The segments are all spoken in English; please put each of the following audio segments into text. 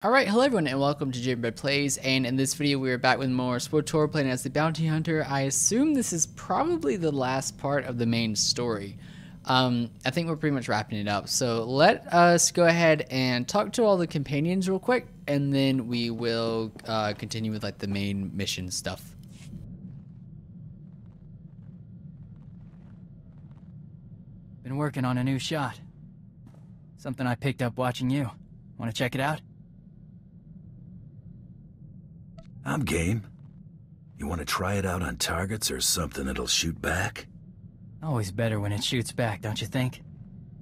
Alright, hello everyone and welcome to Gingerbread Plays, and in this video we are back with more SWTOR playing as the bounty hunter. I assume this is probably the last part of the main story. I think we're pretty much wrapping it up, so let us go ahead and talk to all the companions real quick, and then we will continue with like the main mission stuff. Been working on a new shot. Something I picked up watching you. Want to check it out? I'm game. You want to try it out on targets or something that'll shoot back? Always better when it shoots back, don't you think?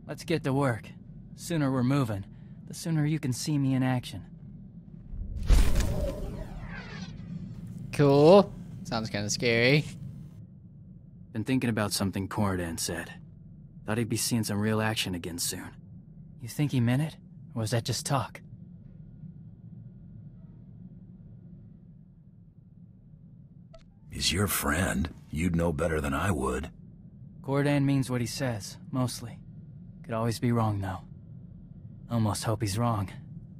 Let's get to work. Sooner we're moving, the sooner you can see me in action. Cool. Sounds kind of scary. Been thinking about something Cordan said. Thought he'd be seeing some real action again soon. You think he meant it? Or was that just talk? He's your friend. You'd know better than I would. Cordan means what he says, mostly. Could always be wrong, though. Almost hope he's wrong.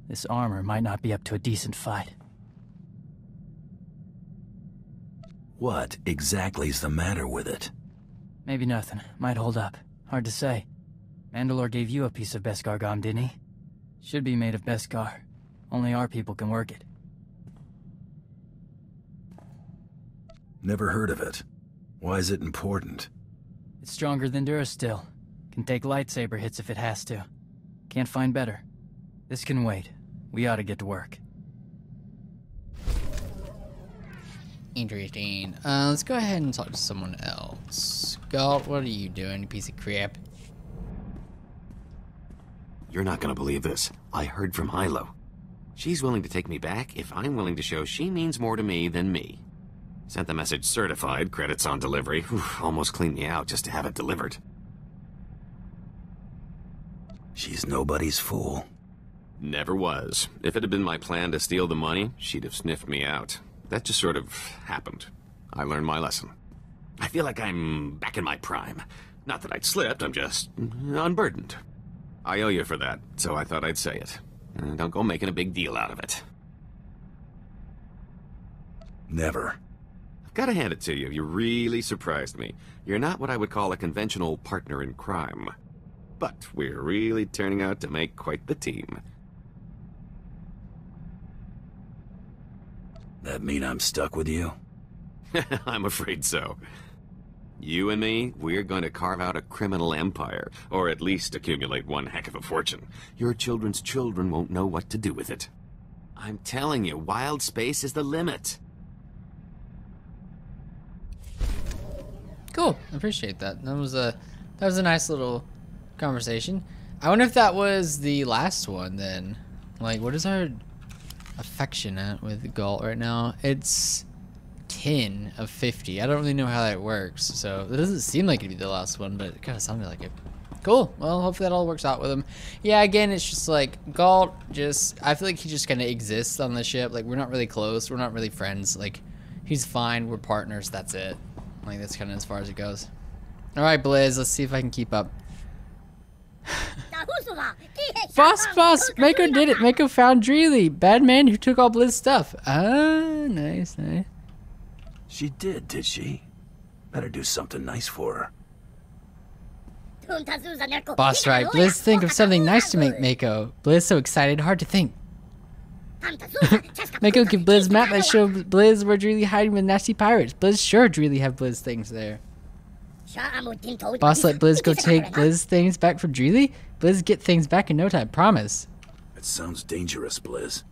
This armor might not be up to a decent fight. What exactly's the matter with it? Maybe nothing. Might hold up. Hard to say. Mandalore gave you a piece of Beskar Gom, didn't he? Should be made of Beskar. Only our people can work it. Never heard of it. Why is it important? It's stronger than Durasteel. Can take lightsaber hits if it has to. Can't find better. This can wait. We ought to get to work. Interesting. Let's go ahead and talk to someone else. Scott, what are you doing, you piece of crap? You're not gonna believe this. I heard from Hilo. She's willing to take me back if I'm willing to show she means more to me than me. Sent the message certified, credits on delivery. Almost cleaned me out just to have it delivered. She's nobody's fool. Never was. If it had been my plan to steal the money, she'd have sniffed me out. That just sort of happened. I learned my lesson. I feel like I'm back in my prime. Not that I'd slipped, I'm just unburdened. I owe you for that, so I thought I'd say it. Don't go making a big deal out of it. Never. I've got to hand it to you. You really surprised me. You're not what I would call a conventional partner in crime. But we're really turning out to make quite the team. That mean I'm stuck with you? I'm afraid so. You and me, we're going to carve out a criminal empire, or at least accumulate one heck of a fortune. Your children's children won't know what to do with it. I'm telling you, wild space is the limit. Cool. I appreciate that. That was a nice little conversation. I wonder if that was the last one then. Like, what is our affection at with Galt right now? It's 10 of 50. I don't really know how that works, so it doesn't seem like it'd be the last one, but it kind of sounded like it. Cool. Well, hopefully that all works out with him. Yeah, again, it's just like Galt I feel like he just kind of exists on the ship. Like, we're not really close. We're not really friends. Like, he's fine. We're partners. That's it. Like, that's kind of as far as it goes. Alright, Blizz, let's see if I can keep up. Boss, Mako did it. Mako found Dreely. Bad man who took all Blizz's stuff. Ah, nice. She did she? Better do something nice for her. Boss, right. Blizz, think of something nice to make Mako. Blizz so excited, hard to think. Mako give Blizz map that show Blizz where Dreely hiding with nasty pirates. Blizz sure Dreely have Blizz things there. Boss, let Blizz go take Blizz things back from Dreely? Blizz get things back in no time, promise. It sounds dangerous, Blizz.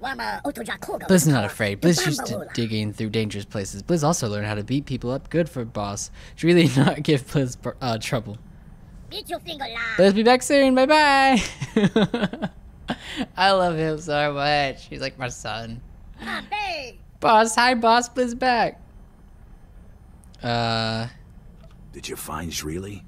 Blizz not afraid. Blizz used to digging through dangerous places. Blizz also learned how to beat people up good for Boss. Dreely not give Blizz trouble. Blizz be back soon, bye bye! I love him so much. He's like my son. Boss, hi boss, Blizz back. Did you find Dreely?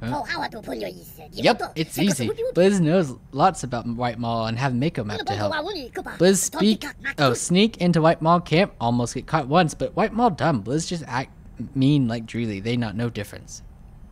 Yep, it's easy. Blizz knows lots about White Mall and have Mako map to help. Blizz sneak into White Mall camp, almost get caught once, but White Mall dumb. Blizz just act mean like Dreely. They not know difference.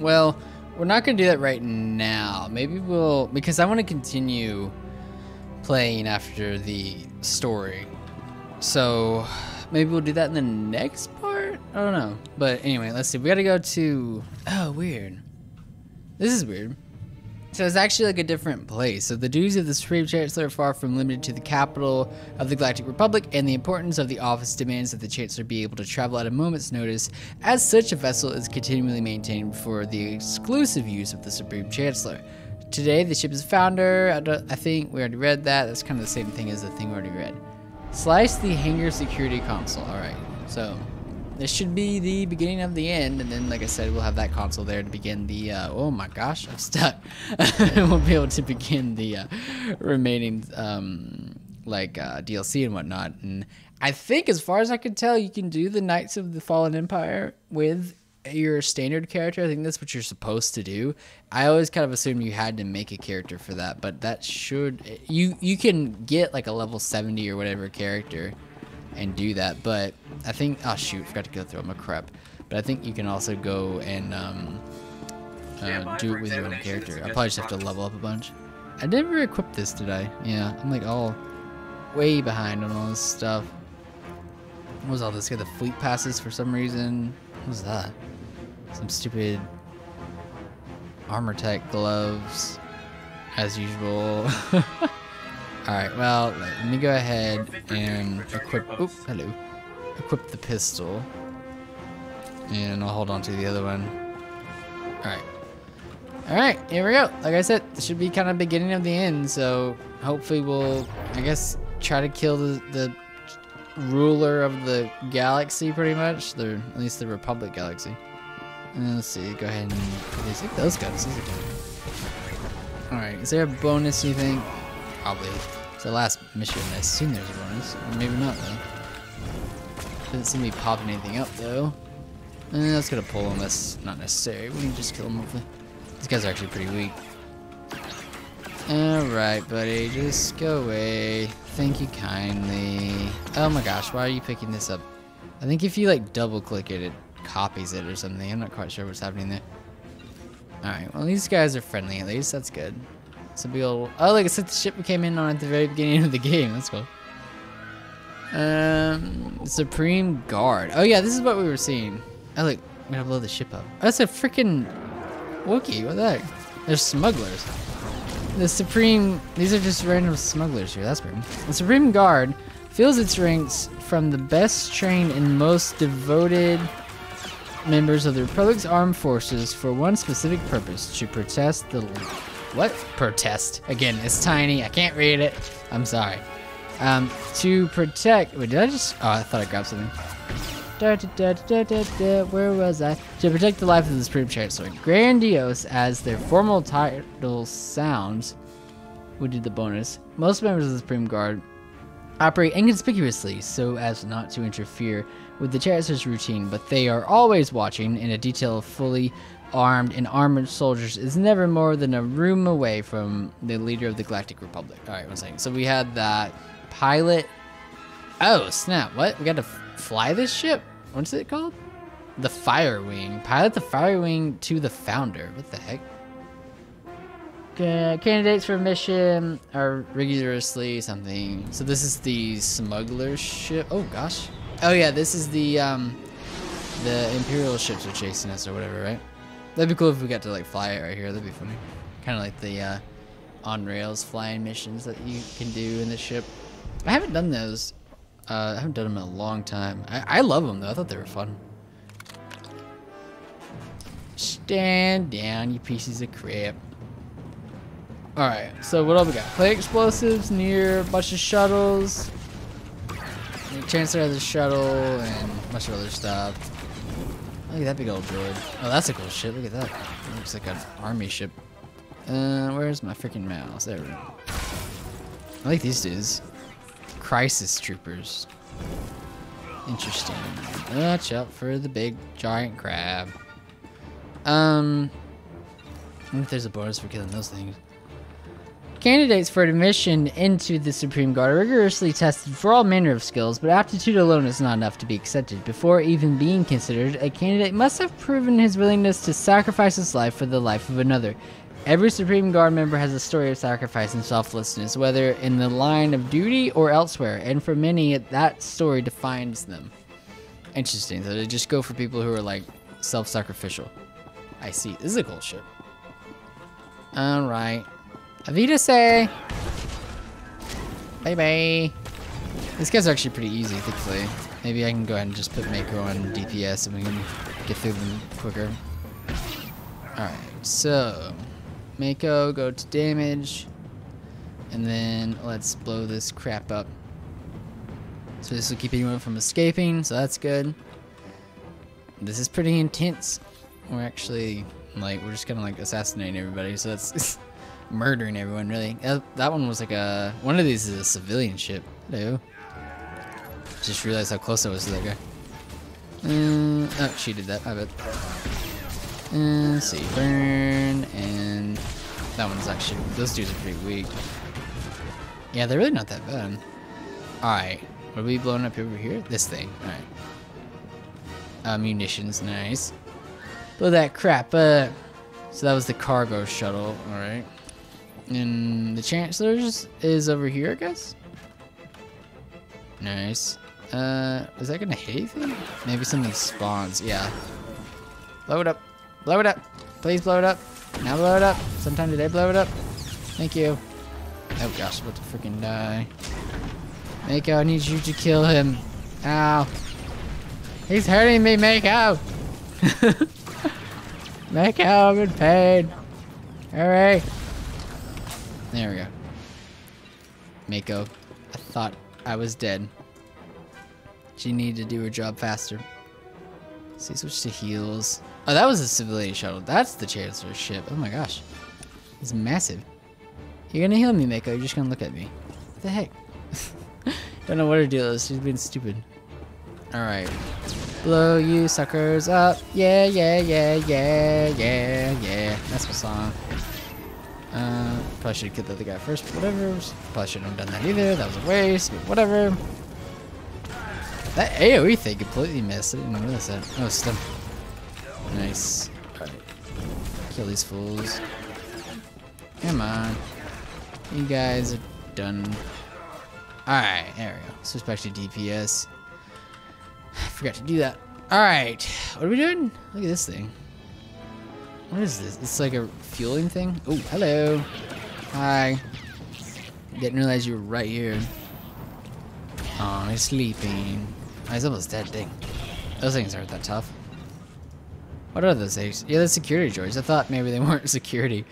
Well, we're not gonna do that right now. Maybe we'll, because I want to continue playing after the story. So maybe we'll do that in the next part? I don't know. But anyway, let's see. We gotta go to, oh, weird. This is weird. So it's actually like a different place. So the duties of the Supreme Chancellor are far from limited to the capital of the Galactic Republic, and the importance of the office demands that the Chancellor be able to travel at a moment's notice. As such, a vessel is continually maintained for the exclusive use of the Supreme Chancellor. Today, the ship is founder. I think we already read that. That's kind of the same thing as the thing we already read. Slice the hangar security console. All right, so this should be the beginning of the end, and then, like I said, we'll have that console there to begin the, oh my gosh, I'm stuck. We'll be able to begin the remaining, DLC and whatnot. And I think, as far as I can tell, you can do the Knights of the Fallen Empire with your standard character. I think that's what you're supposed to do. I always kind of assumed you had to make a character for that, but that should, you can get like a level 70 or whatever character and do that, but I think, oh shoot, forgot to go through them, a crap. But I think you can also go and do it with your own character. I probably just have to level up a bunch. I never equipped this, did I? Yeah, I'm like all way behind on all this stuff. What was all this? Got the fleet passes for some reason. What was that? Some stupid armor tech gloves, as usual. Alright, well, let me go ahead and equip, oop, hello, equip the pistol, and I'll hold on to the other one. Alright, here we go. Like I said, this should be kind of beginning of the end, so hopefully we'll, I guess, try to kill the ruler of the galaxy, pretty much, at least the Republic galaxy. And let's see, go ahead and take those guns. Alright, is there a bonus, you think? Probably. It's the last mission. I assume there's a bonus. Or maybe not, though. Doesn't seem to be popping anything up, though. Let's get a pull on this. Not necessary. We can just kill them, hopefully. These guys are actually pretty weak. Alright, buddy. Just go away. Thank you kindly. Oh my gosh, why are you picking this up? I think if you, like, double-click it, it copies it or something. I'm not quite sure what's happening there. Alright, well, these guys are friendly, at least. That's good. It's a big old, oh, look, it's like the ship we came in on at the very beginning of the game. That's cool. Supreme Guard. Oh yeah, this is what we were seeing. Oh look, we gotta blow the ship up. Oh, that's a freaking Wookiee. What the heck? There's smugglers. The Supreme, these are just random smugglers here. That's weird. The Supreme Guard fills its ranks from the best trained and most devoted members of the Republic's armed forces for one specific purpose: to protest the... What? Protest. Again, it's tiny. I can't read it. I'm sorry. To protect... Wait, did I just... Oh, I thought I grabbed something. Where was I? To protect the life of the Supreme Chancellor. Grandiose as their formal title sounds. We did the bonus. Most members of the Supreme Guard operate inconspicuously so as not to interfere with the Chancellor's routine, but they are always watching, and a detail of fully armed and armored soldiers is never more than a room away from the leader of the Galactic Republic. Alright, one second. So we had that pilot. Oh, snap. What? We got to fly this ship? What's it called? The Fire Wing. Pilot the Fire Wing to the Founder. What the heck? Candidates for mission are rigorously something. So this is the smuggler ship. Oh, gosh. Oh, yeah. This is the Imperial ships are chasing us or whatever, right? That'd be cool if we got to, like, fly it right here. That'd be funny. Kind of like the on-rails flying missions that you can do in the ship. I haven't done those. I haven't done them in a long time. I love them, though. I thought they were fun. Stand down, you pieces of crap. Alright, so what else we got? Play explosives near a bunch of shuttles. The Chancellor has a shuttle and a bunch of other stuff. Look at that big old droid. Oh, that's a cool ship. Look at that. It looks like an army ship. Where's my freaking mouse? There we go. I like these dudes. Crisis troopers. Interesting. Watch out for the big giant crab. I wonder if there's a bonus for killing those things. candidates for admission into the Supreme Guard are rigorously tested for all manner of skills, but aptitude alone is not enough to be accepted. Before even being considered, a candidate must have proven his willingness to sacrifice his life for the life of another. Every Supreme Guard member has a story of sacrifice and selflessness, whether in the line of duty or elsewhere, and for many, that story defines them. Interesting, so they just go for people who are like self-sacrificial. I see. This is a cool ship. Alright. Avidase! Bye-bye. This guy's actually pretty easy, thankfully. Maybe I can go ahead and just put Mako on DPS and we can get through them quicker. Alright, so... Mako, go to damage. And then let's blow this crap up. So this will keep anyone from escaping, so that's good. This is pretty intense. We're actually, like, we're just kind of like assassinating everybody, so that's murdering everyone, really. That one was like a, one of these is a civilian ship. Hello. Just realized how close I was to that guy. Oh, she did that, I bet. Let's see, burn, and that one's actually, those dudes are pretty weak. Yeah, they're really not that bad. Alright, what are we blowing up over here? This thing, alright. Munitions, nice. Blow that crap up. So that was the cargo shuttle, alright. And the Chancellor's is over here, I guess? Nice. Is that gonna hit anything? Maybe something spawns, yeah. Blow it up. Blow it up. Please blow it up. Now blow it up. Sometime today blow it up. Thank you. Oh gosh, I'm about to freaking die. Mako, I need you to kill him. Ow. He's hurting me, Mako. Mako, I'm in pain. Hurry. There we go. Mako, I thought I was dead. She needed to do her job faster. Let's see, switch to heals. Oh, that was a civilian shuttle. That's the Chancellor's ship. Oh my gosh. It's massive. You're gonna heal me, Mako. You're just gonna look at me. What the heck? Don't know what her deal is. She's being stupid. Alright. Blow you suckers up. Yeah, yeah, yeah, yeah, yeah, yeah. That's my song. Probably should have killed the other guy first, but whatever. Probably shouldn't have done that either. That was a waste, but whatever. That AoE thing completely missed. I didn't notice that. Oh, stun. Nice. Alright. Kill these fools. Come on. You guys are done. Alright, there we go. Switch back to DPS. I forgot to do that. Alright. What are we doing? Look at this thing. What is this? It's like a fueling thing? Oh, hello. Hi. Didn't realize you were right here. Oh, he's sleeping. Oh, he's almost dead, dang. Those things aren't that tough. What are those things? Yeah, they're security droids. I thought maybe they weren't security.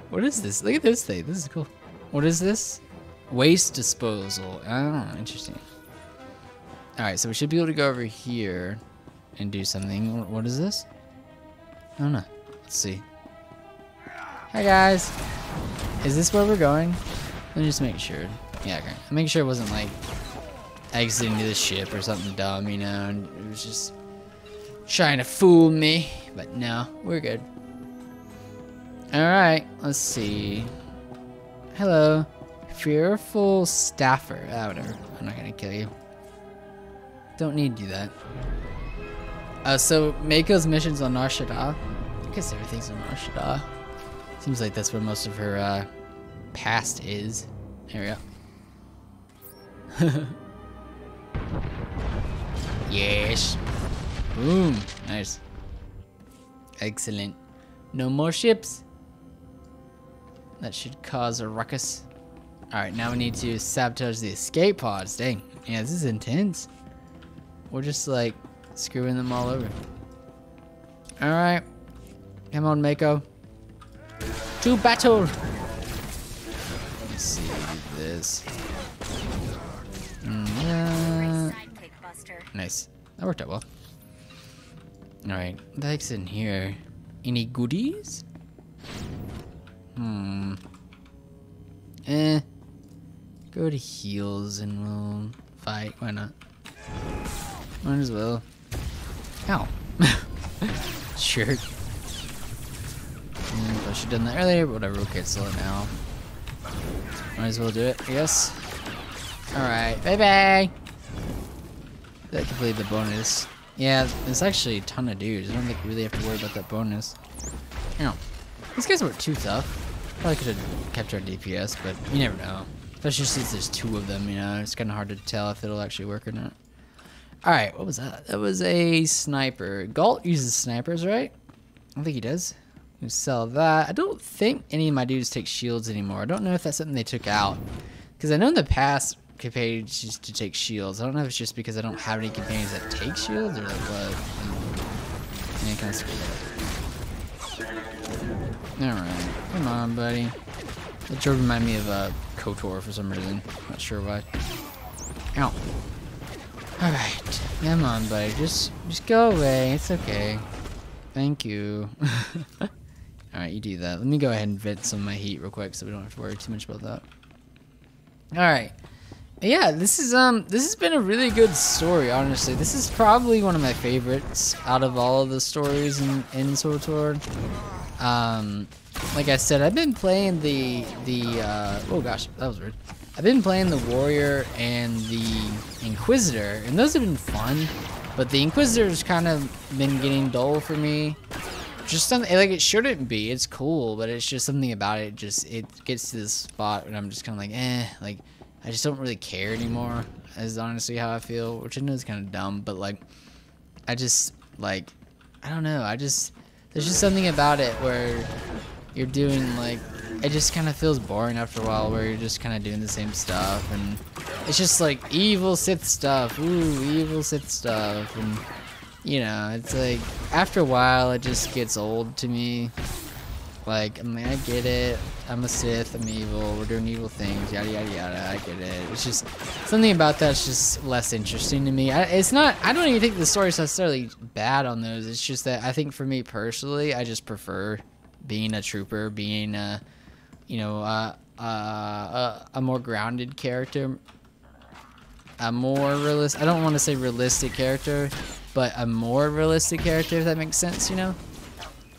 What is this? Look at this thing. This is cool. What is this? Waste disposal. Oh, interesting. Alright, so we should be able to go over here and do something. What is this? I don't know. Let's see. Hi, guys. Is this where we're going? Let me just make sure. Yeah, okay. I'm making sure it wasn't like exiting the ship or something dumb, you know, and it was just trying to fool me. But no, we're good. Alright, let's see. Hello. Fearful staffer. Ah, whatever. I'm not gonna kill you. Don't need to do that. So Mako's missions on Nar Shaddaa. I guess everything's on Nar Shaddaa. Seems like that's where most of her past is. There we go. Yes. Boom. Nice. Excellent. No more ships. That should cause a ruckus. Alright, now we need to sabotage the escape pods. Dang. Yeah, this is intense. We're just like screwing them all over. Alright. Come on, Mako. To battle! Let's see this. Nice. That worked out well. Alright. What the heck's in here? Any goodies? Go to heals and we'll fight. Why not? Might as well. Ow. Sure. I should have done that earlier, but whatever. We'll cancel it now. Might as well do it, I guess. Alright, bye-bye! That completed the bonus. Yeah, there's actually a ton of dudes. I don't think we really have to worry about that bonus. You know, these guys weren't too tough. Probably could have kept our DPS, but you never know. Especially since there's 2 of them, you know. It's kind of hard to tell if it'll actually work or not. Alright, what was that? That was a sniper. Galt uses snipers, right? I don't think he does. We sell that. I don't think any of my dudes take shields anymore. I don't know if that's something they took out. Because I know in the past, companions used to take shields. I don't know if it's just because I don't have any companions that take shields or like what. Yeah, kind of alright. Come on, buddy. It sure remind me of KOTOR for some reason. Not sure why. Ow. Alright. Come on, buddy. Just go away. It's okay. Thank you. Alright, you do that. Let me go ahead and vent some of my heat real quick so we don't have to worry too much about that. Alright. Yeah, this has been a really good story, honestly. This is probably one of my favorites out of all of the stories in SWTOR. Like I said, I've been playing oh gosh, that was weird. I've been playing the Warrior and the Inquisitor, and those have been fun, but the Inquisitor's kind of been getting dull for me. Just something, like, it shouldn't be. It's cool, but it's just something about it. It gets to this spot and I'm just kind of like, like, I just don't really care anymore, is honestly how I feel, which I know is kind of dumb, but, like, I just, like, I don't know, there's just something about it where you're doing, like, it just kind of feels boring after a while, where you're just kind of doing the same stuff, and it's just, like, evil Sith stuff, ooh, evil Sith stuff, and, you know, it's, like, after a while, it just gets old to me. Like, I mean, I get it. I'm a Sith. I'm evil. We're doing evil things. Yada yada yada. I get it. It's just something about that's just less interesting to me. It's not. I don't even think the story's necessarily bad on those. It's just that I think for me personally, I just prefer being a trooper, being a, you know, a more grounded character, a more realistic. I don't want to say realistic character, but a more realistic character, if that makes sense. You know,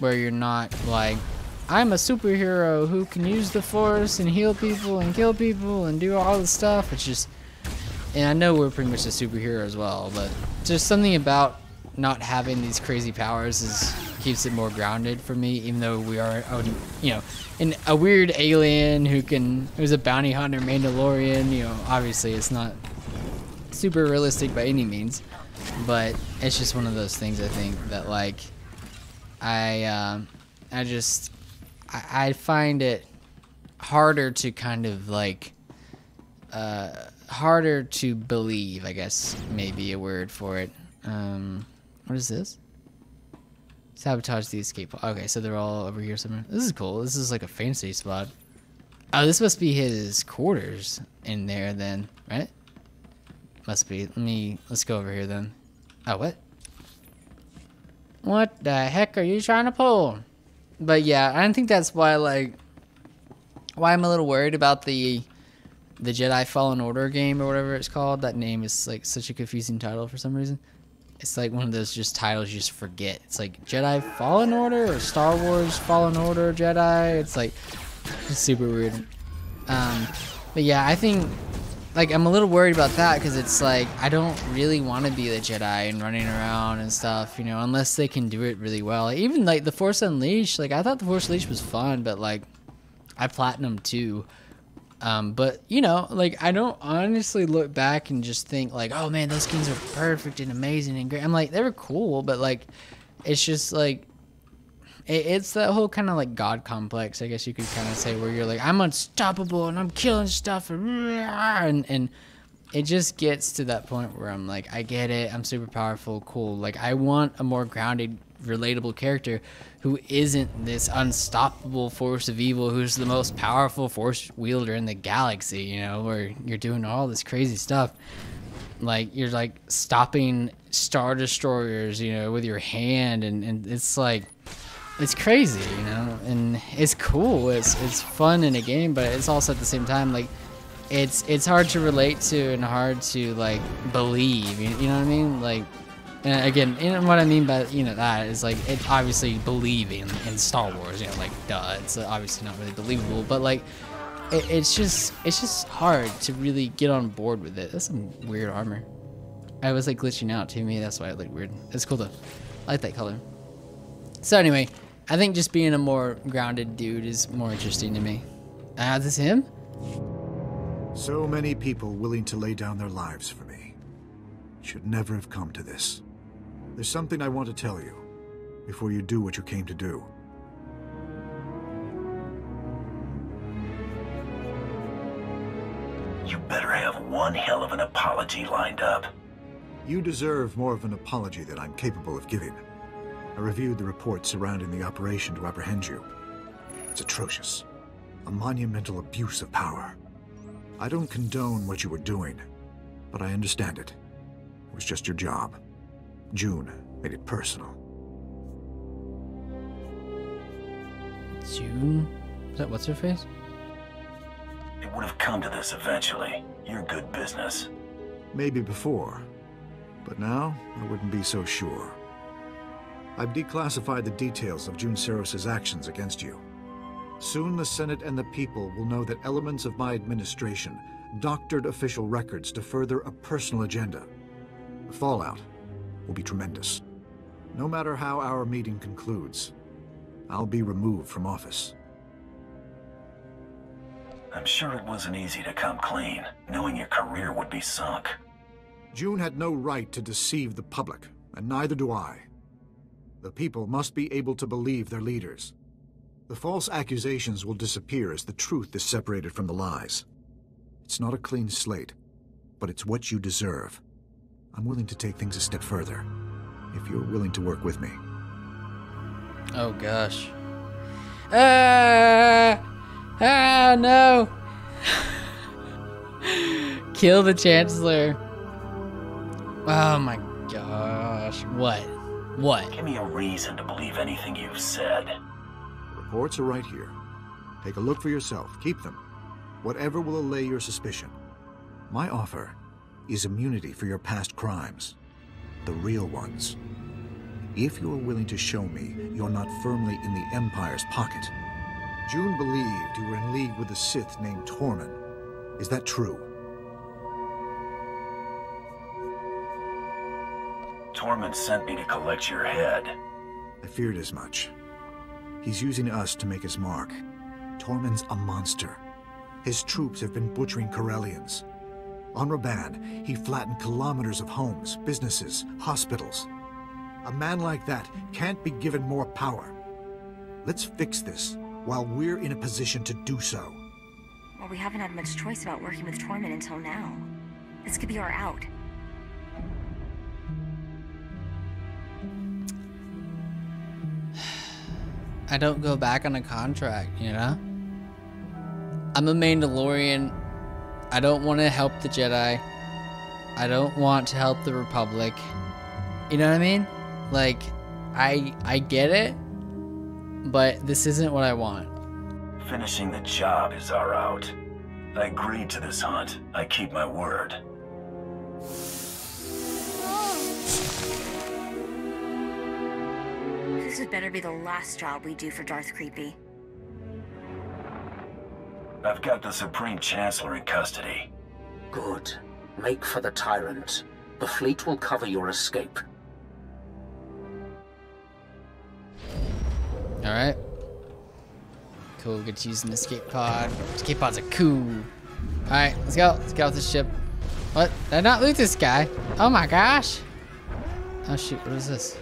where you're not like, I'm a superhero who can use the Force and heal people and kill people and do all the stuff. It's just, and I know we're pretty much a superhero as well, but just something about not having these crazy powers keeps it more grounded for me, even though we are, you know, a weird alien who's a bounty hunter Mandalorian. You know, obviously it's not super realistic by any means, but it's just one of those things I think that, like, I find it harder to kind of, like, harder to believe, I guess, maybe a word for it. What is this? Sabotage the escape. Okay, so they're all over here somewhere. This is cool. This is like a fancy spot. Oh, this must be his quarters in there then, right? Must be. Let's go over here then. Oh, what? What the heck are you trying to pull? But yeah, I think that's why, like, why I'm a little worried about the Jedi Fallen Order game or whatever it's called. That name is, like, such a confusing title for some reason. It's like one of those just titles you just forget. It's like Jedi Fallen Order or Star Wars Fallen Order Jedi. It's like, it's super weird. But yeah, I think, like, I'm a little worried about that because it's like, I don't really want to be the Jedi and running around and stuff, you know, unless they can do it really well. Like, even, like, the Force Unleashed, like, I thought the Force Unleashed was fun, but, like, I platinumed too. But, you know, like, I don't honestly look back and just think, like, oh, man, those skins are perfect and amazing and great. I'm like, they were cool, but, like, it's just, like, it's that whole kind of, like, God complex, I guess you could kind of say, where you're like, I'm unstoppable and I'm killing stuff and it just gets to that point where I'm like, I get it, I'm super powerful, cool. Like, I want a more grounded, relatable character who isn't this unstoppable force of evil, who's the most powerful force wielder in the galaxy, you know, where you're doing all this crazy stuff. Like, you're, like, stopping Star Destroyers, you know, with your hand, and it's, like, it's crazy, you know, and it's cool, it's fun in a game, but it's also at the same time, like, it's hard to relate to and hard to, like, believe, you know what I mean? Like, and again, and what I mean by, you know, that is, like, it obviously believing in Star Wars, you know, like, duh, it's obviously not really believable, but, like, it's just hard to really get on board with it. That's some weird armor. I was like glitching out to me. That's why it looked weird. It's cool though. I like that color. So anyway, I think just being a more grounded dude is more interesting to me. Is this him? So many people willing to lay down their lives for me. Should never have come to this. There's something I want to tell you before you do what you came to do. You better have one hell of an apology lined up. You deserve more of an apology than I'm capable of giving. I reviewed the reports surrounding the operation to apprehend you. It's atrocious. A monumental abuse of power. I don't condone what you were doing, but I understand it. It was just your job. June made it personal. June? Is that what's her face? It would have come to this eventually. You're good business. Maybe before, but now I wouldn't be so sure. I've declassified the details of June Seros's actions against you. Soon the Senate and the people will know that elements of my administration doctored official records to further a personal agenda. The fallout will be tremendous. No matter how our meeting concludes, I'll be removed from office. I'm sure it wasn't easy to come clean, knowing your career would be sunk. June had no right to deceive the public, and neither do I. The people must be able to believe their leaders. The false accusations will disappear as the truth is separated from the lies. It's not a clean slate, but it's what you deserve. I'm willing to take things a step further, if you're willing to work with me. Oh gosh. No. Kill the Chancellor. Oh my gosh. What? Give me a reason to believe anything you've said. The reports are right here. Take a look for yourself. Keep them. Whatever will allay your suspicion. My offer is immunity for your past crimes. The real ones. If you're willing to show me you're not firmly in the Empire's pocket. June believed you were in league with a Sith named Tormund. Is that true? Tormund sent me to collect your head. I feared as much. He's using us to make his mark. Tormund's a monster. His troops have been butchering Corellians. On Raban, he flattened kilometers of homes, businesses, hospitals. A man like that can't be given more power. Let's fix this while we're in a position to do so. Well, we haven't had much choice about working with Tormund until now. This could be our out. I don't go back on a contract, you know? I'm a Mandalorian. I don't want to help the Jedi. I don't want to help the Republic. You know what I mean? Like, I get it, but this isn't what I want. Finishing the job is our out. I agreed to this hunt. I keep my word. This had better be the last job we do for Darth Creepy. I've got the Supreme Chancellor in custody. Good. Make for the Tyrant. The fleet will cover your escape. Alright. Cool, get to use an escape pod. Escape pods are cool. Alright, let's go. Let's get off this ship. What? Did I not loot this guy? Oh my gosh. Oh shoot, what is this?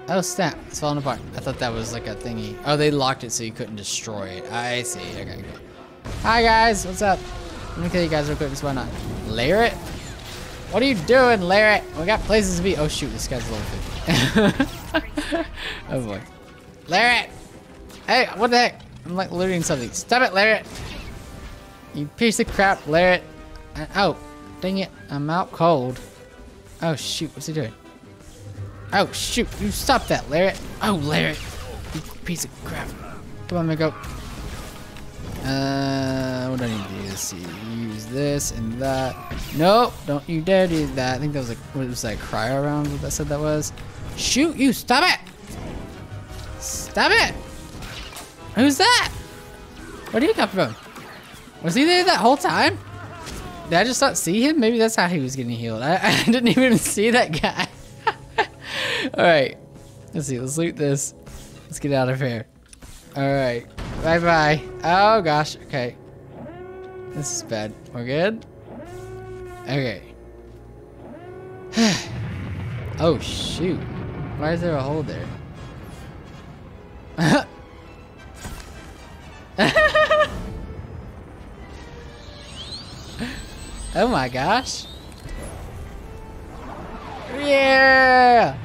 Oh snap, it's falling apart. I thought that was like a thingy. Oh, they locked it so you couldn't destroy it. I see, okay, cool. Hi guys, what's up? Let me kill you guys real quick, because why not? Lair it? What are you doing, Lair it? We got places to be. Oh shoot, this guy's level 50. Oh boy. Lair it! Hey, what the heck? I'm like looting something. Stop it, Lair it! You piece of crap, Lair it. Oh, dang it, I'm out cold. Oh shoot, what's he doing? Oh shoot, you stop that, Larry. Oh, Larry, you piece of crap. Come on, Miko. What do I need to do? Let's see, use this and that. Nope, don't you dare do that. I think that was like, what was that, cryo round? What that said that was? Shoot, you, stop it! Stop it! Who's that? Where did he come from? Was he there that whole time? Did I just not see him? Maybe that's how he was getting healed. I didn't even see that guy. Alright. Let's see. Let's loot this. Let's get out of here. Alright. Bye-bye. Oh, gosh. Okay. This is bad. We're good? Okay. Oh, shoot. Why is there a hole there? Oh my gosh. Yeah!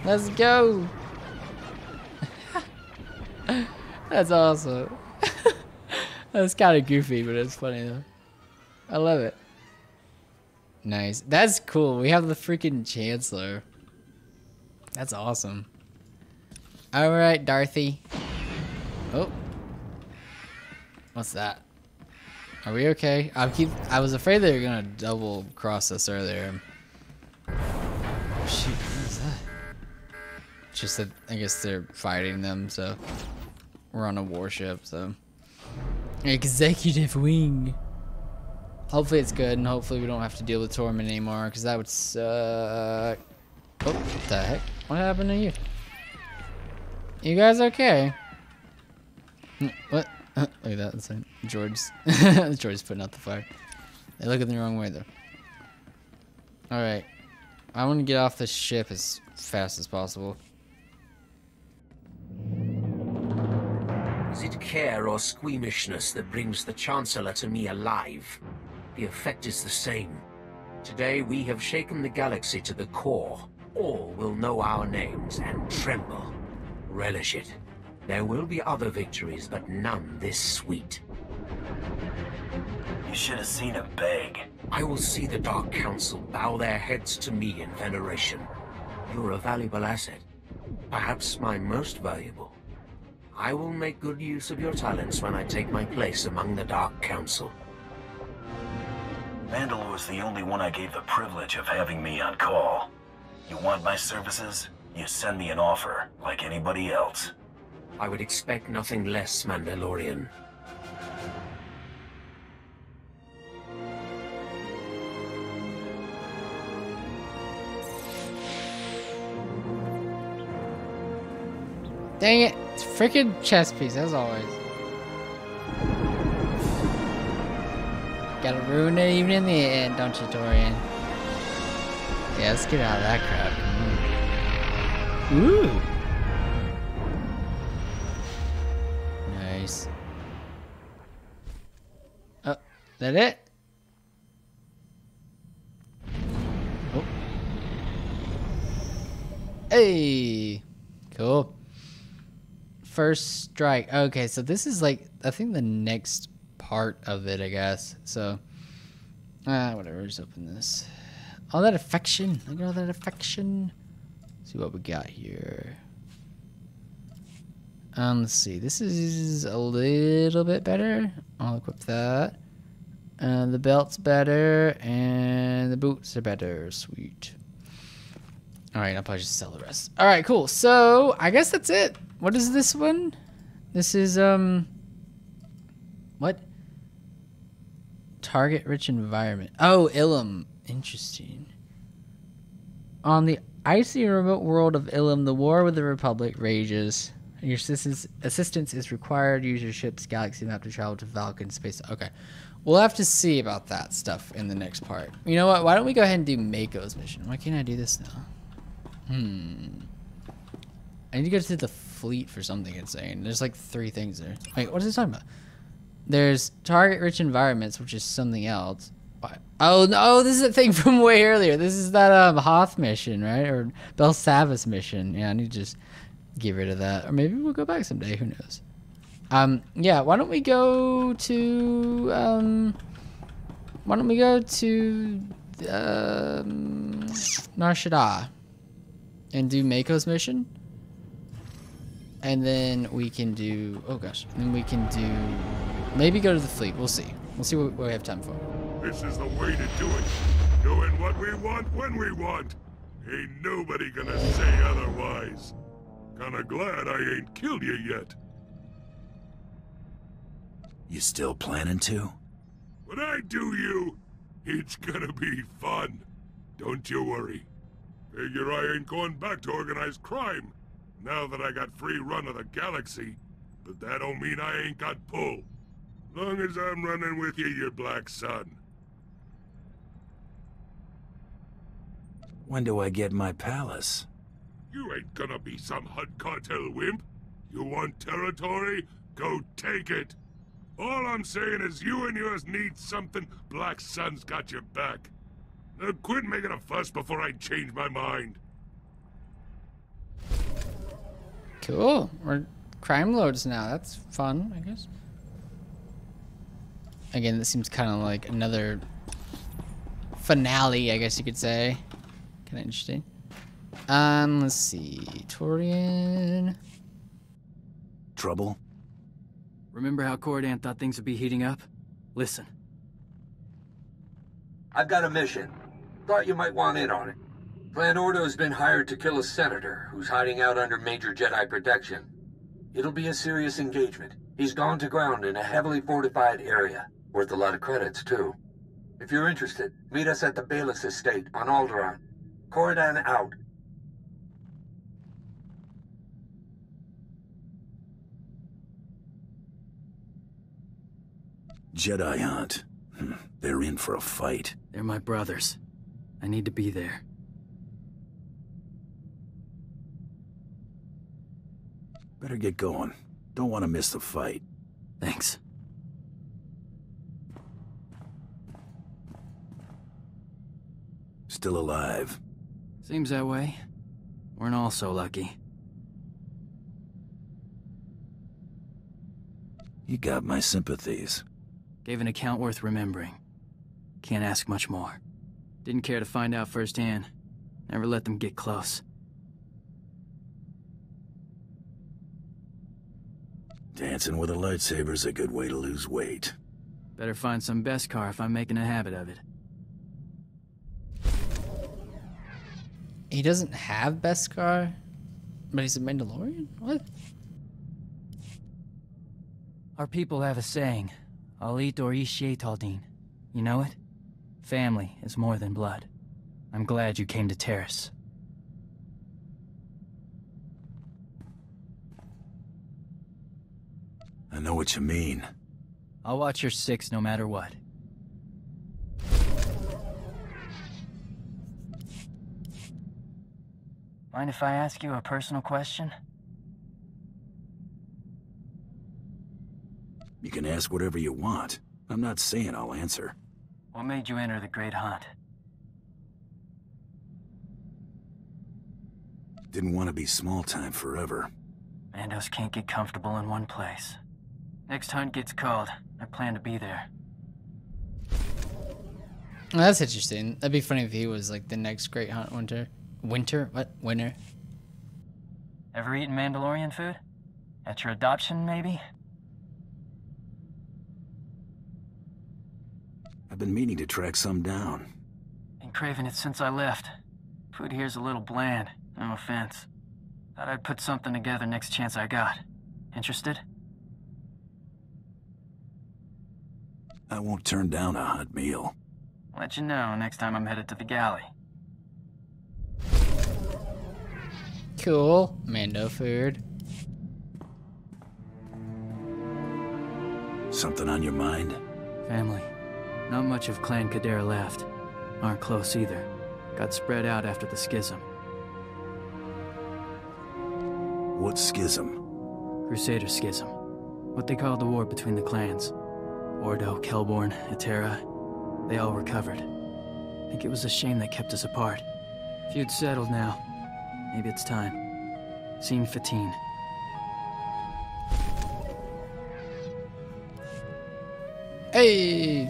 Let's go. That's awesome. That's kind of goofy, but it's funny though. I love it. Nice. That's cool. We have the freaking Chancellor. That's awesome. Alright, Dorothy. Oh. What's that? Are we okay? I was afraid they were gonna double cross us earlier. Oh shoot, what is that? Just that I guess they're fighting them, so we're on a warship, so executive wing. Hopefully it's good, and hopefully we don't have to deal with Torment anymore, because that would suck. Oh, what the heck? What happened to you? You guys okay? What? Look at that. That's like George's. George's putting out the fire. They look in the wrong way, though. Alright. I want to get off this ship as fast as possible. Is it care or squeamishness that brings the Chancellor to me alive? The effect is the same. Today we have shaken the galaxy to the core. All will know our names and tremble. Relish it. There will be other victories, but none this sweet. You should have seen him beg. I will see the Dark Council bow their heads to me in veneration. You're a valuable asset. Perhaps my most valuable. I will make good use of your talents when I take my place among the Dark Council. Vandal was the only one I gave the privilege of having me on call. You want my services? You send me an offer, like anybody else. I would expect nothing less, Mandalorian. Dang it. It's freaking chess piece, as always. Gotta ruin it even in the end, don't you, Dorian? Yeah, let's get out of that crap. Ooh. Nice. Oh, that it? Oh. Hey. Cool. First strike. Okay, so this is like, I think the next part of it, I guess. So, whatever, just open this. All that affection. Look at all that affection. See what we got here. Let's see. This is a little bit better. I'll equip that. The belt's better, and the boots are better. Sweet. All right, I'll probably just sell the rest. All right, cool. So I guess that's it. What is this one? This is what? Target-rich environment. Oh, Ilum. Interesting. On the icy and remote world of Ilum, the war with the Republic rages. Your assistance is required. Use your ship's galaxy map to travel to Valken space. Okay. We'll have to see about that stuff in the next part. You know what? Why don't we go ahead and do Mako's mission? Why can't I do this now? I need to go to the fleet for something it's saying. There's like 3 things there. Wait, what is it talking about? There's target-rich environments, which is something else. Oh, no, this is a thing from way earlier. This is that Hoth mission, right? Or Belsavis mission. Yeah, I need to just get rid of that. Or maybe we'll go back someday. Who knows? Yeah, why don't we go to... why don't we go to... Nar Shaddaa and do Mako's mission? And then we can do... Oh, gosh. Then we can do... Maybe go to the fleet. We'll see. We'll see what we have time for. This is the way to do it. Doing what we want when we want. Ain't nobody gonna say otherwise. Kinda glad I ain't killed you yet. You still planning to? When I do you, it's gonna be fun. Don't you worry. Figure I ain't going back to organized crime, now that I got free run of the galaxy. But that don't mean I ain't got pull. Long as I'm running with you, you black son. When do I get my palace? You ain't gonna be some HUD cartel wimp. You want territory? Go take it. All I'm saying is you and yours need something. Black Sun's got your back. Now quit making a fuss before I change my mind. Cool. We're crime lords now. That's fun, I guess. Again, this seems kind of like another finale, I guess you could say. Kind of interesting. Let's see. Torian. Trouble? Remember how Cordan thought things would be heating up? Listen. I've got a mission. Thought you might want in on it. Clan Ordo's been hired to kill a senator who's hiding out under major Jedi protection. It'll be a serious engagement. He's gone to ground in a heavily fortified area. Worth a lot of credits, too. If you're interested, meet us at the Bayless estate on Alderaan. Cordan out. Jedi hunt. They're in for a fight. They're my brothers. I need to be there. Better get going. Don't want to miss the fight. Thanks. Still alive. Seems that way. Weren't all so lucky. You got my sympathies. Gave an account worth remembering. Can't ask much more. Didn't care to find out firsthand. Never let them get close. Dancing with a lightsaber's a good way to lose weight. Better find some Beskar if I'm making a habit of it. He doesn't have Beskar, but he's a Mandalorian? What? Our people have a saying. SWTOR Ishye. You know it? Family is more than blood. I'm glad you came to Terrace. I know what you mean. I'll watch your six no matter what. Mind if I ask you a personal question? You can ask whatever you want. I'm not saying I'll answer. What made you enter the Great Hunt? Didn't want to be small time forever. Mandos can't get comfortable in one place. Next hunt gets called. I plan to be there. Well, that's interesting. That'd be funny if he was like the next Great Hunt winter. Winter? What? Winter? Ever eaten Mandalorian food? At your adoption, maybe? I've been meaning to track some down. Been craving it since I left. Food here's a little bland, no offense. Thought I'd put something together next chance I got. Interested? I won't turn down a hot meal. Let you know next time I'm headed to the galley. Cool. Mando food. Something on your mind? Family. Not much of Clan Kadera left. Aren't close either. Got spread out after the schism. What schism? Crusader schism. What they called the war between the clans. Ordo, Kelborn, Etera. They all recovered. Think it was a shame they kept us apart. Feud's settled now. Maybe it's time. Scene 15. Hey!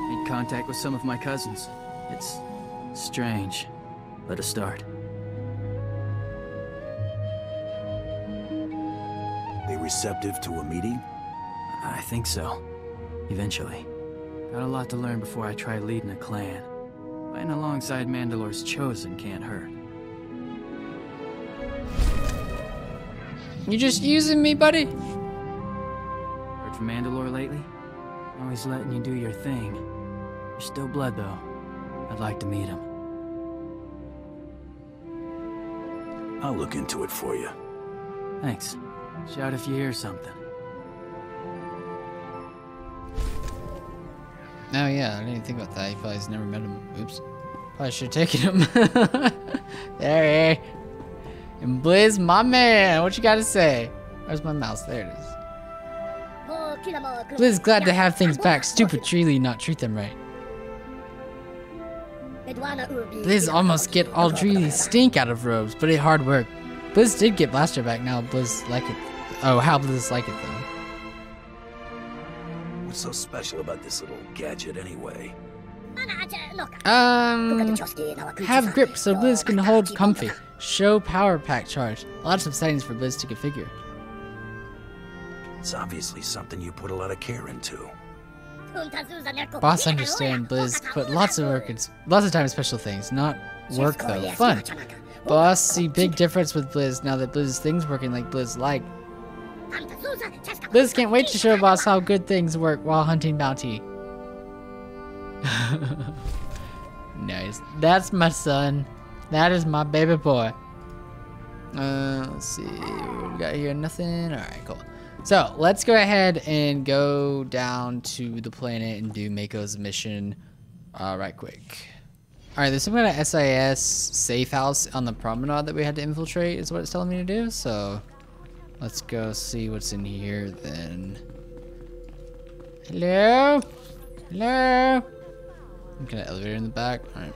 Made contact with some of my cousins. It's strange. Let us start. They receptive to a meeting? I think so. Eventually. Got a lot to learn before I try leading a clan. Fighting alongside Mandalore's Chosen can't hurt. You just using me, buddy? back from Mandalore lately? Always letting you do your thing. You're still blood, though. I'd like to meet him. I'll look into it for you. Thanks. Shout if you hear something. Oh yeah, I didn't even think about that. He probably's never met him. Oops. Probably should have taken him. There he is. And Blizz, my man, what you gotta say? Where's my mouse? There it is. Blizz glad to have things back. Stupid Treely not treat them right. Blizz almost get all Treely's stink out of robes, but it hard work. Blizz did get Blaster back now. Blizz like it. Oh, how Blizz like it though. What's so special about this little gadget anyway? Have grip so Blizz can hold comfy. Show power pack charge. Lots of settings for Blizz to configure. It's obviously something you put a lot of care into. Boss understand Blizz put lots of time in special things. Not work though, fun. Boss see big difference with Blizz now that Blizz's things working like Blizz like. Blizz can't wait to show Boss how good things work while hunting bounty. Nice. That's my son. That is my baby boy. Let's see. What we got here? Nothing. Alright, cool. So, let's go ahead and go down to the planet and do Mako's mission right quick. Alright, there's some kind of SIS safe house on the promenade that we had to infiltrate is what it's telling me to do. So, let's go see what's in here then. Hello? Hello? I'm gonna elevator in the back. Alright.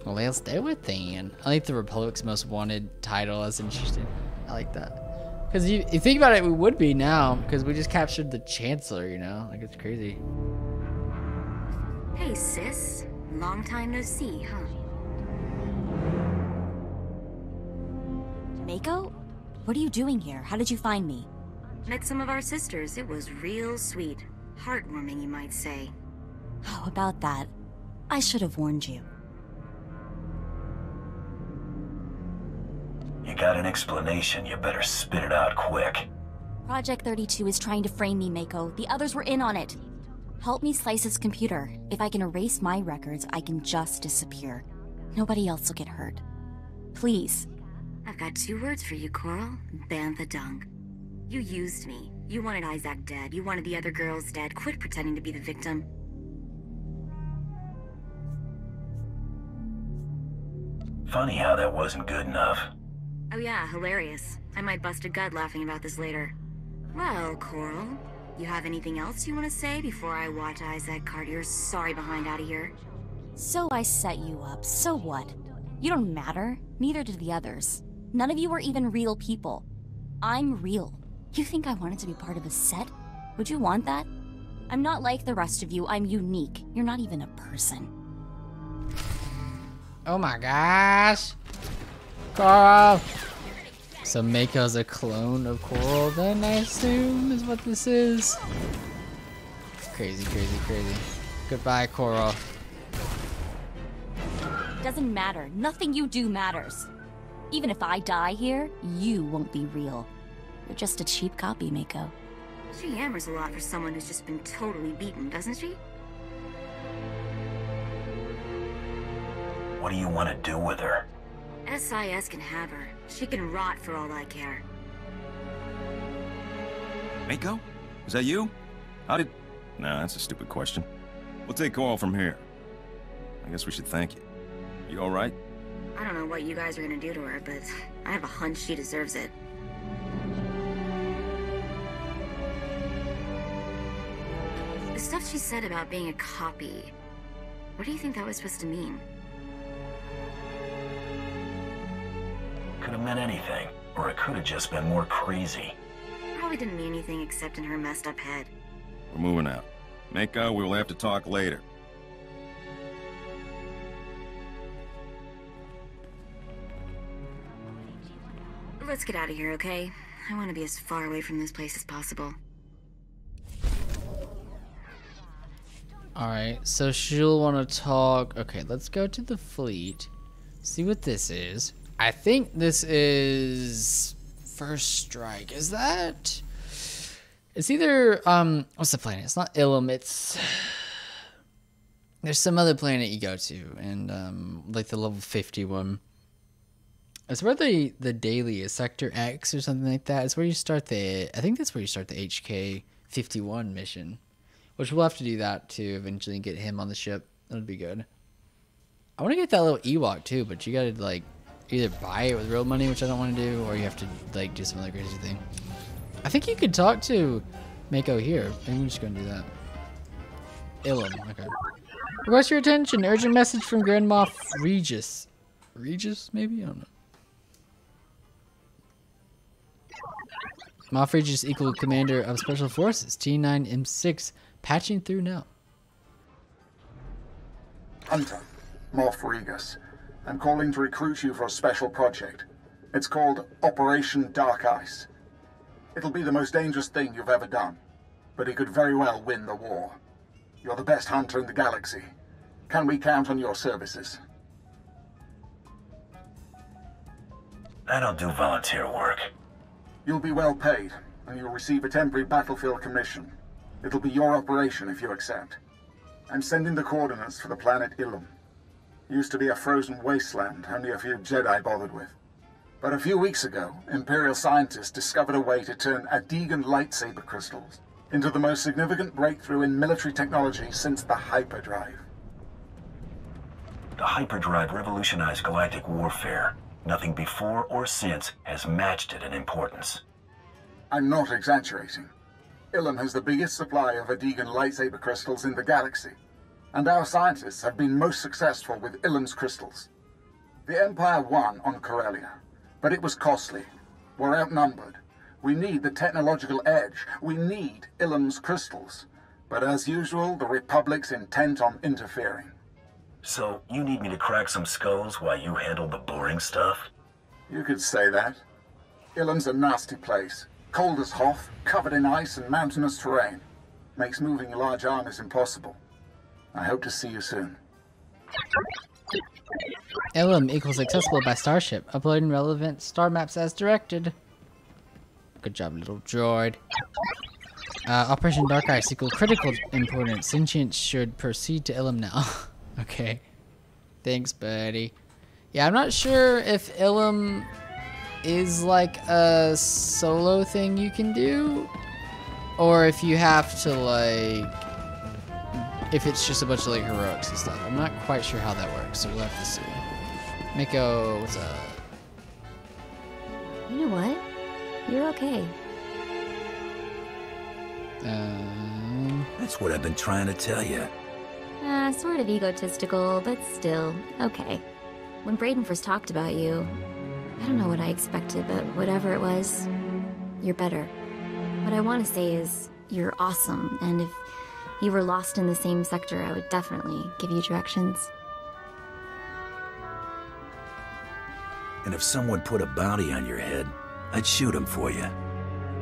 Well, let's do it then. I like the Republic's Most Wanted title. That's interesting. I like that. Because you think about it, we would be now. Because we just captured the Chancellor, you know? Like, it's crazy. Hey, sis. Long time no see, huh? Mako? What are you doing here? How did you find me? Met some of our sisters. It was real sweet. Heartwarming, you might say. Oh, about that. I should have warned you. You got an explanation, you better spit it out quick. Project 32 is trying to frame me, Mako. The others were in on it. Help me slice his computer. If I can erase my records, I can just disappear. Nobody else will get hurt. Please. I've got 2 words for you, Coral. Bantha Dunk. You used me. You wanted Isaac dead. You wanted the other girls dead. Quit pretending to be the victim. Funny how that wasn't good enough. Oh yeah, hilarious. I might bust a gut laughing about this later. Well, Coral, you have anything else you want to say before I watch Isaac Cartier's sorry behind out of here? So I set you up. So what? You don't matter. Neither did the others. None of you were even real people. I'm real. You think I wanted to be part of a set? Would you want that? I'm not like the rest of you. I'm unique. You're not even a person. Oh my gosh. Coral. So Mako's a clone of Coral then, I assume, is what this is. Crazy, crazy, crazy. Goodbye, Coral. Doesn't matter. Nothing you do matters. Even if I die here, you won't be real. You're just a cheap copy, Mako. She hammers a lot for someone who's just been totally beaten, doesn't she? What do you want to do with her? SIS can have her. She can rot for all I care. Mako? Is that you? How did... Nah, that's a stupid question. We'll take Coral from here. I guess we should thank you. You alright? I don't know what you guys are gonna do to her, but I have a hunch she deserves it. The stuff she said about being a copy... What do you think that was supposed to mean? Could have meant anything, or it could have just been more crazy. Probably didn't mean anything except in her messed up head. We're moving out. Mako, we'll have to talk later. Let's get out of here, okay? I want to be as far away from this place as possible. Alright, so she'll want to talk. Okay, let's go to the fleet. See what this is. I think this is First Strike. Is that? It's either what's the planet? It's not Ilum. It's there's some other planet you go to, and like the level 50 one. It's where the daily is, Sector X or something like that. It's where you start the. I think that's where you start the HK 51 mission, which we'll have to do that to eventually get him on the ship. That'd be good. I want to get that little Ewok too, but you gotta like either buy it with real money, which I don't want to do, or you have to like do some other crazy thing. I think you could talk to Mako here. I think we're just gonna do that. Ilum, okay. Request your attention. Urgent message from Grand Moff Regis. Regis, maybe? I don't know. Moff Regis equal commander of Special Forces. T9M6. Patching through now. Hunter, Moff Regis. I'm calling to recruit you for a special project. It's called Operation Dark Ice. It'll be the most dangerous thing you've ever done, but it could very well win the war. You're the best hunter in the galaxy. Can we count on your services? I don't do volunteer work. You'll be well paid, and you'll receive a temporary battlefield commission. It'll be your operation if you accept. I'm sending the coordinates for the planet Ilum. Used to be a frozen wasteland only a few Jedi bothered with. But a few weeks ago, Imperial scientists discovered a way to turn Adegan lightsaber crystals into the most significant breakthrough in military technology since the hyperdrive. The hyperdrive revolutionized galactic warfare. Nothing before or since has matched it in importance. I'm not exaggerating. Ilum has the biggest supply of Adegan lightsaber crystals in the galaxy, and our scientists have been most successful with Ilum's crystals. The Empire won on Corellia, but it was costly. We're outnumbered. We need the technological edge. We need Ilum's crystals. But as usual, the Republic's intent on interfering. So, you need me to crack some skulls while you handle the boring stuff? You could say that. Ilum's a nasty place. Cold as Hoth, covered in ice and mountainous terrain. Makes moving large armies impossible. I hope to see you soon. Ilum equals accessible by starship. Uploading relevant star maps as directed. Good job, little droid. Operation Dark Ice equal critical importance. Sentience should proceed to Ilum now. Okay. Thanks, buddy. Yeah, I'm not sure if Ilum is like a solo thing you can do, or if you have to like, if it's just a bunch of like heroics and stuff. I'm not quite sure how that works, so we'll have to see. Mako, what's up? You know what? You're okay. That's what I've been trying to tell you. Sort of egotistical, but still, okay. When Brayden first talked about you, I don't know what I expected, but whatever it was, you're better. What I want to say is, you're awesome, and if you were lost in the same sector, I would definitely give you directions. And if someone put a bounty on your head, I'd shoot him for you.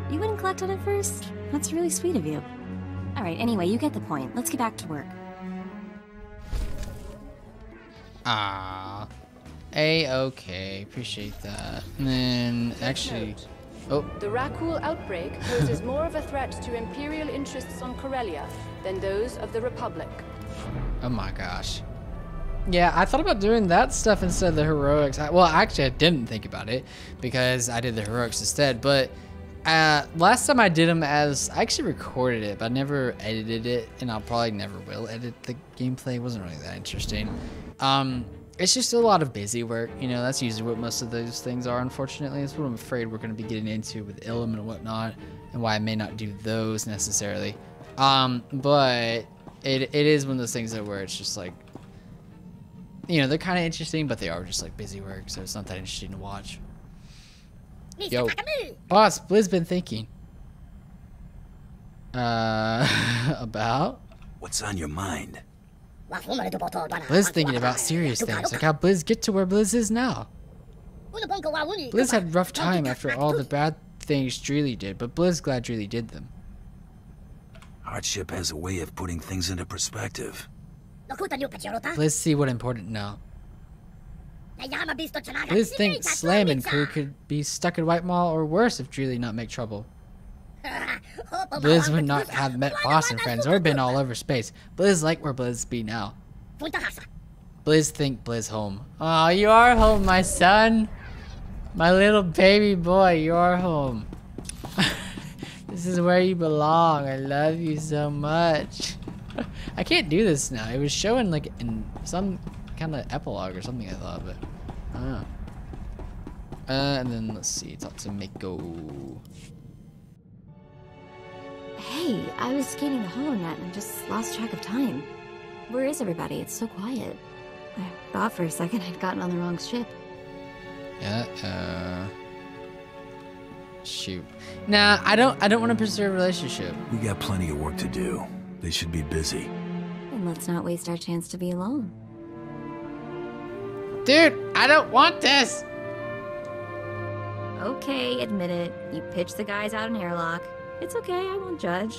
You wouldn't collect on it first? That's really sweet of you. Alright, anyway, you get the point. Let's get back to work. Ah, okay, appreciate that. And then actually, oh, the Rakul outbreak poses more of a threat to Imperial interests on Corellia than those of the Republic. Oh my gosh. Yeah, I thought about doing that stuff instead of the heroics. Well, actually, I didn't think about it because I did the heroics instead. But last time I did them I actually recorded it, but I never edited it, and I'll probably never will edit the gameplay. It wasn't really that interesting. It's just a lot of busy work, you know. That's usually what most of those things are, unfortunately. That's what I'm afraid we're going to be getting into with Ilum and whatnot, and why I may not do those necessarily. But it is one of those things where it's just like, you know, they're kind of interesting, but they are just like busy work, so it's not that interesting to watch. Yo, boss, Blizz been thinking. About? What's on your mind? Blizz thinking about serious things, like how Blizz get to where Blizz is now. Blizz had a rough time after all the bad things Dreely did, but Blizz glad Dreely did them. Hardship has a way of putting things into perspective. Blizz see what important now. Blizz thinks Slam and crew could be stuck in White Maw or worse if Dreely not make trouble. Blizz would not have met Boston friends or been all over space. Blizz like where Blizz be now. Blizz think Blizz home. Oh, you are home, my son. My little baby boy, you're home. This is where you belong. I love you so much. I can't do this now. It was showing like in some kind of epilogue or something, I thought, but I don't know. And then let's see, talk to Mako. Hey, I was scanning the holonet and just lost track of time. Where is everybody? It's so quiet. I thought for a second I'd gotten on the wrong ship. Shoot. Nah, I don't want to pursue a relationship. We got plenty of work to do. They should be busy. And let's not waste our chance to be alone. Dude, I don't want this! Okay, admit it. You pitched the guys out an airlock. It's okay, I won't judge.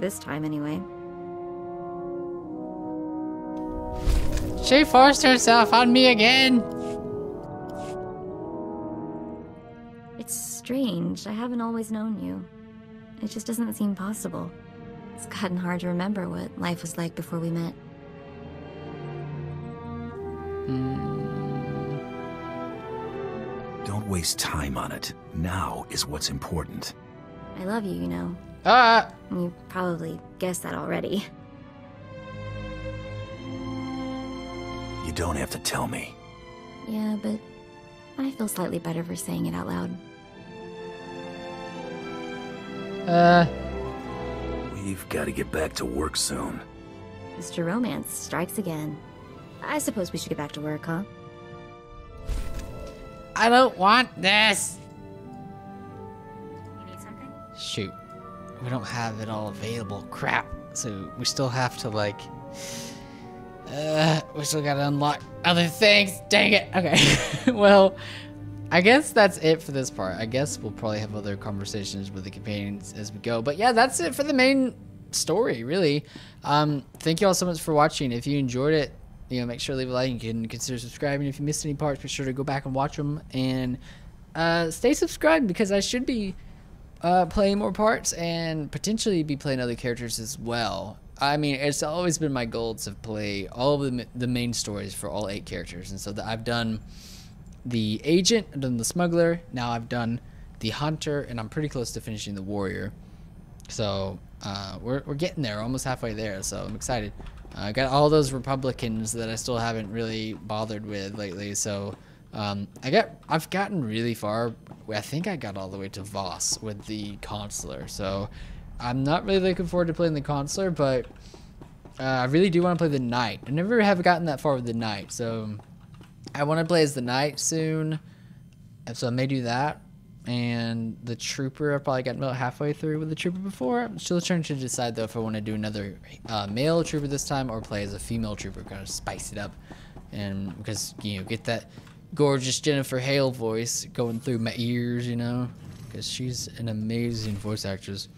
This time, anyway. She forced herself on me again! It's strange. I haven't always known you. It just doesn't seem possible. It's gotten hard to remember what life was like before we met. Don't waste time on it. Now is what's important. I love you, you know. You probably guessed that already. You don't have to tell me. Yeah, but I feel slightly better for saying it out loud. We've got to get back to work soon. Mr. Romance strikes again. I suppose we should get back to work, huh? I don't want this! You need something? Shoot. We don't have it all available. Crap. So we still have to, like... we still gotta unlock other things. Dang it. Okay. Well, I guess that's it for this part. I guess we'll probably have other conversations with the companions as we go. But yeah, that's it for the main story, really. Thank you all so much for watching. If you enjoyed it, you know, make sure to leave a like and consider subscribing. If you missed any parts, be sure to go back and watch them. And stay subscribed, because I should be playing more parts and potentially be playing other characters as well. I mean, it's always been my goal to play all of the main stories for all 8 characters. And so I've done the agent, I've done the smuggler, now I've done the hunter, and I'm pretty close to finishing the warrior. So we're getting there, almost halfway there, so I'm excited. I got all those Republicans that I still haven't really bothered with lately, so I've gotten really far. I think I got all the way to Voss with the consular, so I'm not really looking forward to playing the consular, but I really do want to play the knight. I never have gotten that far with the knight, so I want to play as the knight soon, so I may do that. And the trooper, I probably got about halfway through with the trooper before. I'm still trying to decide though if I want to do another male trooper this time or play as a female trooper, kind of spice it up, and because, you know, get that gorgeous Jennifer Hale voice going through my ears, you know, because she's an amazing voice actress.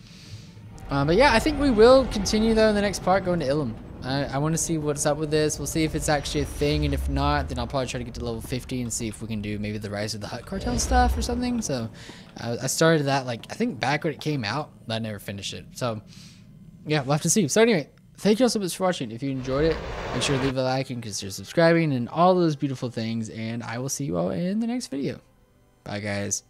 But yeah, I think we will continue though in the next part, going to Ilum. I want to see what's up with this. We'll see if it's actually a thing, and if not, then I'll probably try to get to level 50 and see if we can do maybe the Rise of the Hutt Cartel stuff or something. So I started that, like, I think back when it came out, but I never finished it. So yeah, we'll have to see. So anyway, thank you all so much for watching. If you enjoyed it, make sure to leave a like and consider subscribing and all those beautiful things, and I will see you all in the next video. Bye, guys.